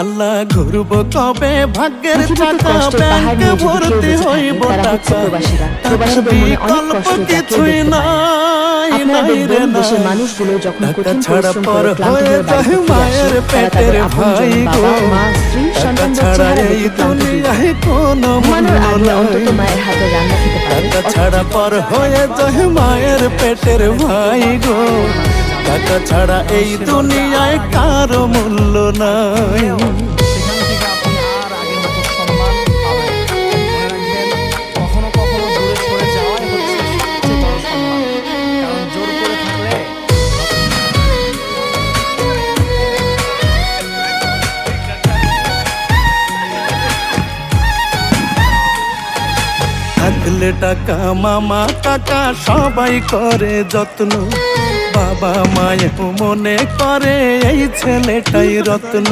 আল্লাহ ঘুরব কবে ভাগ্যের চাকা ব্যাংকে ভর্তি হইব টাকা বিকল্প কিছুই নাই নাই রে নাই টাকা ছাড়া পর হয়ে যায় মায়ের পেটের ভাই গো টাকা ছাড়া এই দুনিয়ায় কোনো মূল্য নাই টাকা ছাড়া পর হয়ে যায় মায়ের পেটের ভাই গো টাকা ছাড়া এই দুনিয়ায় কারো মূল্য নাই। থাকলে টাকা মামা কাকা সবাই করে যত্ন বাবা মায়ের মনে করে এই ছেলেটাই রত্ন।